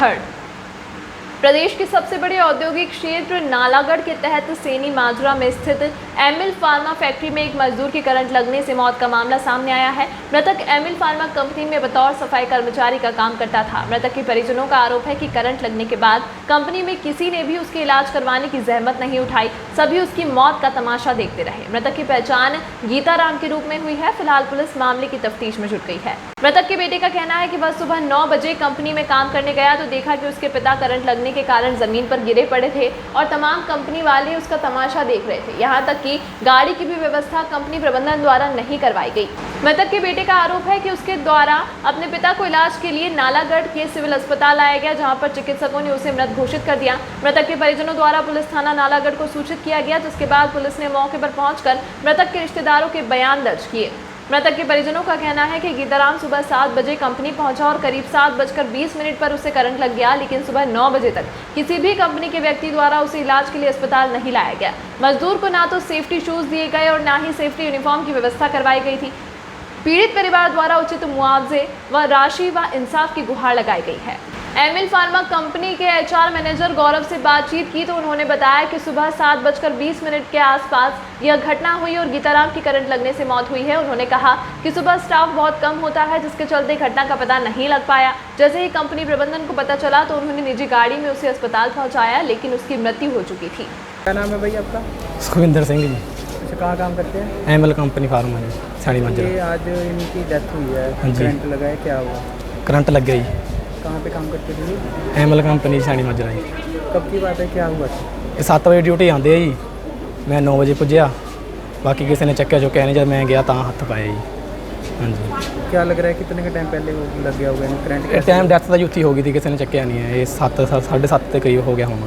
Third, प्रदेश के सबसे बड़े औद्योगिक क्षेत्र नालागढ़ के तहत सेनी माजरा में स्थित एमिल फार्मा फैक्ट्री में एक मजदूर की करंट लगने से मौत का मामला सामने आया है। मृतक एमिल फार्मा कंपनी में बतौर सफाई कर्मचारी का काम करता था। मृतक के परिजनों का आरोप है कि करंट लगने के बाद कंपनी में किसी ने भी उसके इलाज करवाने की जहमत नहीं उठाई, सभी उसकी मौत का तमाशा देखते रहे। मृतक की पहचान गीता राम के रूप में हुई है। फिलहाल पुलिस मामले की तफ्तीश में जुट गई है। मृतक के बेटे का कहना है कि वह सुबह 9 बजे कंपनी में काम करने गया तो देखा कि उसके पिता करंट लगने के कारण जमीन पर गिरे पड़े थे और तमाम कंपनी वाले उसका तमाशा देख रहे थे। यहां तक कि गाड़ी की भी व्यवस्था कंपनी प्रबंधन द्वारा नहीं करवाई गई। मृतक के बेटे का आरोप है कि उसके द्वारा अपने पिता को इलाज के लिए नालागढ़ के सिविल अस्पताल लाया गया, जहां पर चिकित्सकों ने उसे मृत घोषित कर दिया। मृतक के परिजनों द्वारा पुलिस थाना नालागढ़ को सूचित किया गया, जिसके बाद पुलिस ने मौके पर पहुंचकर मृतक के रिश्तेदारों के बयान दर्ज किए। मृतक के परिजनों का कहना है कि गीताराम सुबह 7 बजे कंपनी पहुंचा और करीब 7:20 पर उसे करंट लग गया, लेकिन सुबह 9 बजे तक किसी भी कंपनी के व्यक्ति द्वारा उसे इलाज के लिए अस्पताल नहीं लाया गया। मजदूर को ना तो सेफ्टी शूज दिए गए और ना ही सेफ्टी यूनिफॉर्म की व्यवस्था करवाई गई थी। पीड़ित परिवार द्वारा उचित मुआवजे व राशि व इंसाफ की गुहार लगाई गई है। एमिल फार्मा कंपनी के एचआर मैनेजर गौरव से बातचीत की तो उन्होंने बताया कि सुबह 7:20 के आसपास यह घटना हुई और गीताराम की करंट लगने से मौत हुई है। उन्होंने कहा कि सुबह स्टाफ बहुत कम होता है, जिसके चलते घटना का पता नहीं लग पाया। जैसे ही कंपनी प्रबंधन को पता चला तो उन्होंने निजी गाड़ी में उसे अस्पताल पहुँचाया, लेकिन उसकी मृत्यु हो चुकी थी। क्या नाम है भाई आपका? सुखविंदर सिंह जी। अच्छा, कहाँ काम करते हैं? एमिल कंपनी फार्मा जी, साड़ी माजरा। ये आज इनकी डेथ हुई है, हाँ जी। करंट लगा है, क्या हुआ? करंट लग गई। कहाँ पे काम करते थे ये? एमिल कंपनी साड़ी माजरा जी। कब की बात है, क्या हुआ? ये 7 ਵਜੇ ਡਿਊਟੀ ਆਉਂਦੇ ਆ ਜੀ, ਮੈਂ 9 ਵਜੇ ਪੁੱਜਿਆ, ਬਾਕੀ ਕਿਸੇ ਨੇ ਚੱਕਿਆ ਚੁੱਕਿਆ ਨਹੀਂ, ਜਦ ਮੈਂ ਗਿਆ ਤਾਂ ਹੱਥ ਪਾਇਆ ਜੀ। ਹਾਂਜੀ। क्या लग रहा है कितने के टाइम पहले वो लग गया होगा इन्हें करंट? ਇਹ ਟਾਈਮ ਡੈਥ ਦਾ ਜੀ ਉੱਥੇ ਹੋ ਗਈ ਸੀ, ਕਿਸੇ ਨੇ ਚੱਕਿਆ ਨਹੀਂ ਹੈ। ਇਹ 7:30 ਦੇ ਕਰੀਬ ਹੋ ਗਿਆ ਹੋਣਾ।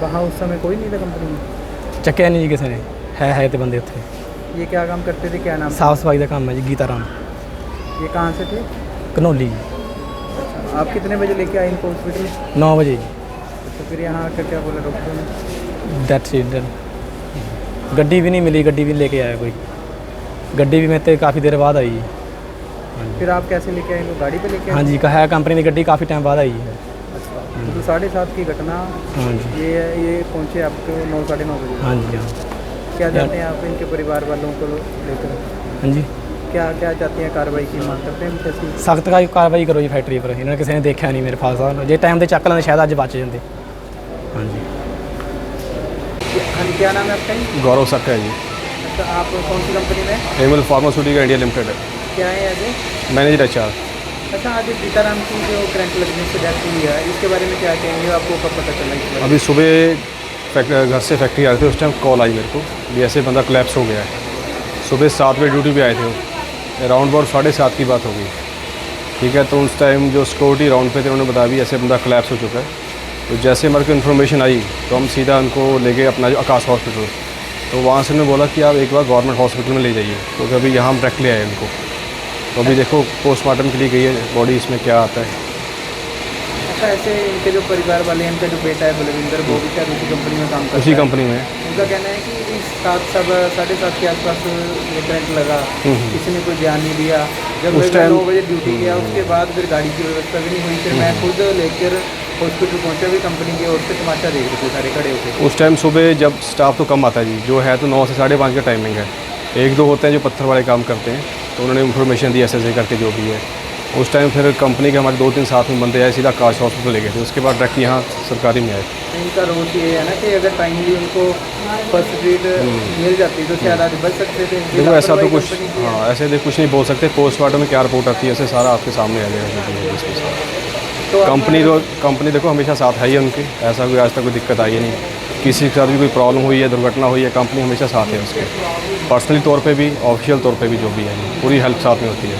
वहाँ उस समय कोई नहीं था कंपनी में? ਚੱਕਿਆ ਨਹੀਂ ਜੀ ਕਿਸੇ ਨੇ। ਹੈ ਤੇ ਬੰਦੇ ਉੱਥੇ। ये क्या काम करते थे, क्या नाम? ਸਾਫ ਸਫਾਈ ਦਾ ਕੰਮ ਹੈ ਜੀ। ਗੀਤਾ ਰਾਮ, ये कहाँ से थे? ਘਨੌਲੀ। आप कितने बजे लेके आए इनको हॉस्पिटल? 9 ਵਜੇ ਜੀ। तो फिर यहाँ आकर क्या बोला डॉक्टर ने? ਡੈਥ ਸੀ। ਗੱਡੀ ਵੀ ਨਹੀਂ ਮਿਲੀ, ਗੱਡੀ भी नहीं लेके आया कोई। ਗੱਡੀ भी मेरे ਤੇ काफ़ी देर बाद आई। फिर आप कैसे लेके आए इनको, गाड़ी पे लेके आए? हाँ जी, कहा है कंपनी की गड्डी काफ़ी टाइम बाद आई है। अच्छा, तो 7:30 की घटना। हाँ जी। ये पहुँचे आपको 9 साढ़े 9 बजे। हाँ जी। हाँ क्या चाहते हैं आप इनके परिवार वालों को लेकर? हाँ जी। क्या चाहते हैं, कार्रवाई की मांग करते हैं कैसी? सख्त कार्रवाई करो जी फैक्ट्री पर। इन्होंने किसी ने देखा नहीं मेरे फादर साहब, जे टाइम से चक लेंदे शायद अज बच जाते। हाँ जी। हाँ जी, क्या नाम है आपका? गौरव सक्का है जी। अच्छा, आप कौन सी कंपनी में? एमिल फार्मास्यूटिकल इंडिया लिमिटेड है, क्या है आज? Manager HR. अच्छा, आज गीताराम की जो करंट लगने से डेथ हुई है, इसके बारे में क्या कहेंगे? आपको कब पता चला इसके बारे में? अभी सुबह घर से फैक्ट्री आ रहे थे, उस टाइम कॉल आई मेरे को भी ऐसे बंदा कोलैप्स हो गया है। सुबह 7 बजे ड्यूटी पे आए थे वो, अराउंड अबाउट 7:30 की बात हो गई। ठीक है, तो उस टाइम जो सिक्योरिटी राउंड पे थे उन्होंने बताया भी ऐसे बंदा कोलैप्स हो चुका है। तो जैसे हमारे को इन्फॉर्मेशन आई तो हम सीधा उनको ले गए अपना जो आकाश हॉस्पिटल। तो वहाँ से उन्होंने बोला कि आप एक बार गवर्नमेंट हॉस्पिटल में ले जाइए, तो अभी यहाँ हम डायरेक्ट ले आए उनको। तो अभी देखो पोस्टमार्टम के लिए गई है बॉडी, इसमें क्या आता है। अच्छा, ऐसे इनके जो परिवार वाले हैं, इनका जो बेटा है बलविंदर, वो भी शायद उसी कंपनी में काम करता है? उसी कंपनी में। उनका कहना है कि 7:30 के आसपास ये करंट लगा, किसी ने कोई ध्यान नहीं दिया। जब उस टाइम 9 बजे ड्यूटी किया, उसके बाद फिर गाड़ी की व्यवस्था भी नहीं हुई। फिर मैं खुद लेकर हॉस्पिटल पहुँचा भी, कंपनी की ओर से तमाशा देख रहे थे सारे खड़े होकर। उस टाइम सुबह जब स्टाफ तो कम आता है जी, जो है तो 9 से 5:30 का टाइमिंग है। 1-2 होते हैं जो पत्थर वाले काम करते हैं, तो उन्होंने इन्फॉर्मेशन दी ऐसे करके जो भी है। उस टाइम फिर कंपनी के हमारे 2-3 साथ में बंदे आए, सीधा आकाश हॉस्पिटल ले गए थे। उसके बाद डायरेक्ट यहाँ सरकारी में आए। इनका रोज ये है ना कि अगर टाइमली उनको फर्स्ट एड मिल जाती तो शायद आज बच सकते थे। देखो ऐसा तो कुछ, हाँ ऐसे देख कुछ नहीं बोल सकते। पोस्टमार्टम में क्या रिपोर्ट आती है, ऐसे सारा आपके सामने आ जाएगा। तो कंपनी देखो हमेशा साथ है ही उनके, ऐसा कोई आज तक कोई दिक्कत आई है नहीं। किसी के साथ भी कोई प्रॉब्लम हुई है, दुर्घटना हुई है, कंपनी हमेशा साथ है उसके। पर्सनली तौर पे भी, ऑफिशियल तौर पे भी, जो भी है पूरी हेल्प साथ में होती है।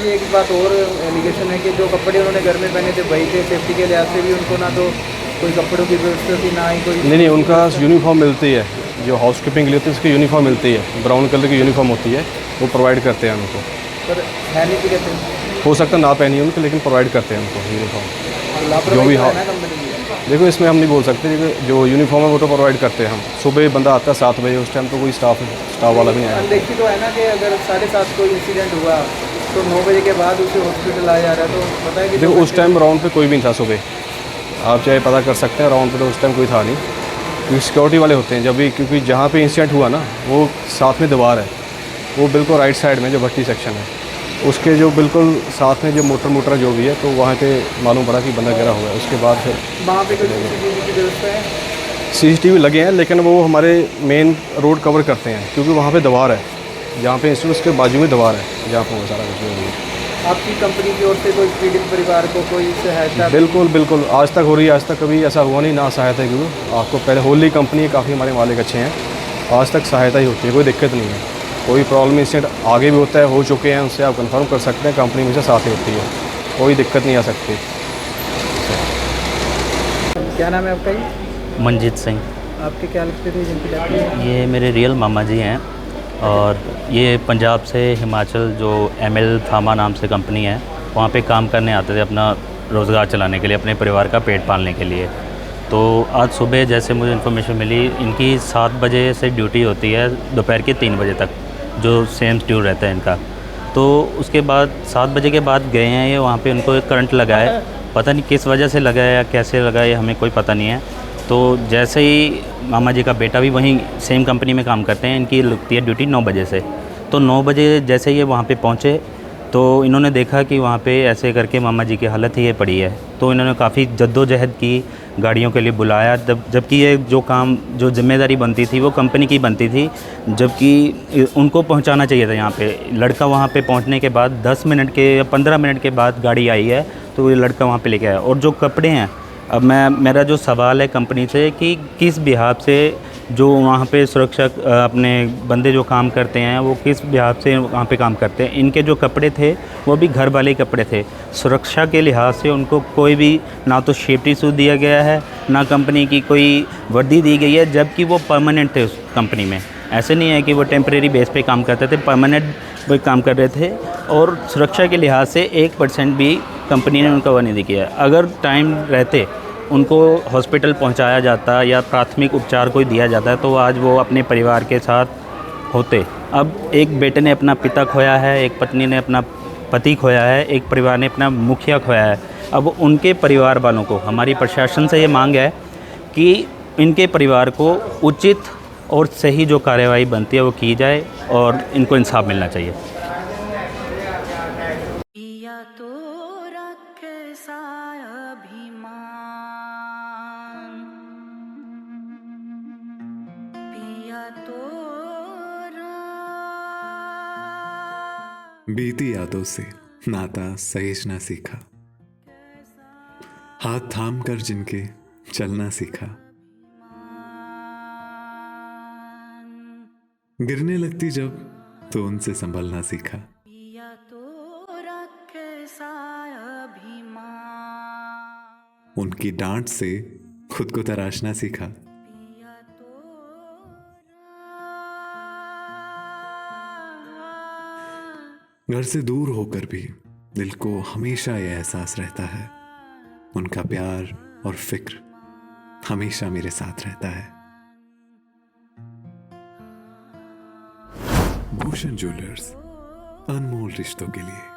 एक बात और एलिगेशन है कि जो कपड़े उन्होंने घर में पहने थे वही थे, सेफ्टी के लिहाज से भी उनको ना तो कोई कपड़ों की व्यवस्था थी, ना ही कोई। नहीं, उनका यूनिफॉर्म मिलती है, जो हाउस कीपिंग के लिए होती है उसकी यूनिफॉर्म मिलती है, ब्राउन कलर की यूनिफॉर्म होती है, वो प्रोवाइड करते हैं उनको। पर है नहीं कि कहते हो सकता ना पहनी उनको, लेकिन प्रोवाइड करते हैं उनको यूनिफॉर्म जो भी। हाँ देखो इसमें हम नहीं बोल सकते, जो यूनिफॉर्म है वो तो प्रोवाइड करते हैं हम। सुबह बंदा आता है 7 बजे, उस टाइम तो कोई स्टाफ वाला भी नहीं आया। देखिए तो है ना कि अगर 7:30 कोई इंसिडेंट हुआ तो 9 बजे के बाद उसे हॉस्पिटल लाया जा रहा है, तो पता है कि देखो उस टाइम राउंड पे कोई भी नहीं था सुबह, आप चाहे पता कर सकते हैं, राउंड पे तो उस टाइम कोई था नहीं, क्योंकि सिक्योरिटी वाले होते हैं जब भी, क्योंकि जहाँ पे इंसिडेंट हुआ ना वो साथ में दीवार है, वो बिल्कुल राइट साइड में जो भट्टी सेक्शन है उसके जो बिल्कुल साथ में जो मोटर जो भी है, तो वहाँ पे मालूम पड़ा कि बंदा गिरा हुआ है। उसके बाद फिर वहाँ पे कोई CCTV की व्यवस्था है? CCTV लगे हैं, लेकिन वो हमारे मेन रोड कवर करते हैं, क्योंकि वहाँ पे दीवार है, जहाँ पे इंस्टीट्यूट उसके बाजू में दीवार है, जहाँ पर वो सारा कुछ हुआ है। आपकी कंपनी की ओर से कोई पीड़ित परिवार को कोई सहायता? बिल्कुल बिल्कुल, आज तक हो रही है, आज तक कभी ऐसा हुआ नहीं ना सहायता है, क्योंकि आपको पहले होली कंपनी है, काफ़ी हमारे मालिक अच्छे हैं, आज तक सहायता ही होती है, कोई दिक्कत नहीं है। कोई प्रॉब्लम इंसिडेंट आगे भी होता है, हो चुके हैं, उससे आप कंफर्म कर सकते हैं, कंपनी हमेशा साथ ही होती है, कोई दिक्कत नहीं आ सकती। क्या नाम है आपका? ये मंजीत सिंह। आपके क्या लगते थे जिनकी डेथ हुई? ये मेरे रियल मामा जी हैं और ये पंजाब से हिमाचल जो ML फार्मा नाम से कंपनी है वहाँ पे काम करने आते थे अपना रोज़गार चलाने के लिए, अपने परिवार का पेट पालने के लिए। तो आज सुबह जैसे मुझे इन्फॉर्मेशन मिली, इनकी 7 बजे से ड्यूटी होती है दोपहर के 3 बजे तक, जो सेम शेड्यूल रहता है इनका। तो उसके बाद 7 बजे के बाद गए हैं ये, वहाँ पे उनको एक करंट लगा है, पता नहीं किस वजह से लगा है या कैसे लगा है, हमें कोई पता नहीं है। तो जैसे ही मामा जी का बेटा भी वहीं सेम कंपनी में काम करते हैं, इनकी लगती है ड्यूटी 9 बजे से। तो 9 बजे जैसे ये वहाँ पे पहुँचे तो इन्होंने देखा कि वहाँ पे ऐसे करके मामा जी की हालत ही ये पड़ी है। तो इन्होंने काफ़ी जद्दोजहद की, गाड़ियों के लिए बुलाया, जबकि ये जो काम, जो जिम्मेदारी बनती थी वो कंपनी की बनती थी, जबकि उनको पहुँचाना चाहिए था यहाँ पे। लड़का वहाँ पे पहुँचने के बाद 10 मिनट के या 15 मिनट के बाद गाड़ी आई है, तो ये लड़का वहाँ पे लेके आया। और जो कपड़े हैं, अब मेरा जो सवाल है कंपनी से कि किस बिहाफ से जो वहाँ पे सुरक्षा अपने बंदे जो काम करते हैं वो किस बिहाफ से वहाँ पे काम करते हैं। इनके जो कपड़े थे वो भी घर वाले कपड़े थे, सुरक्षा के लिहाज से उनको कोई भी ना तो सेफ्टी सूट दिया गया है, ना कंपनी की कोई वर्दी दी गई है, जबकि वो परमानेंट थे उस कंपनी में। ऐसे नहीं है कि वो टेम्परेरी बेस पे काम करते थे, परमानेंट वो काम कर रहे थे। और सुरक्षा के लिहाज से 1% भी कंपनी ने उनका वो नहीं किया। अगर टाइम रहते उनको हॉस्पिटल पहुंचाया जाता या प्राथमिक उपचार कोई दिया जाता तो आज वो अपने परिवार के साथ होते। अब एक बेटे ने अपना पिता खोया है, एक पत्नी ने अपना पति खोया है, एक परिवार ने अपना मुखिया खोया है। अब उनके परिवार वालों को हमारी प्रशासन से ये मांग है कि इनके परिवार को उचित और सही जो कार्रवाई बनती है वो की जाए और इनको इंसाफ मिलना चाहिए। पिया तो रखे सा अभिमान, पिया तो बीती यादों से नाता सहेजना सीखा, हाथ थाम कर जिनके चलना सीखा, गिरने लगती जब तो उनसे संभलना सीखा। पिया तो रखे सा अभिमान, उनकी डांट से खुद को तराशना सीखा। पिया तो घर से दूर होकर भी दिल को हमेशा यह एहसास रहता है, उनका प्यार और फिक्र हमेशा मेरे साथ रहता है। भूषण ज्वेलर्स, अनमोल रिश्तों के लिए।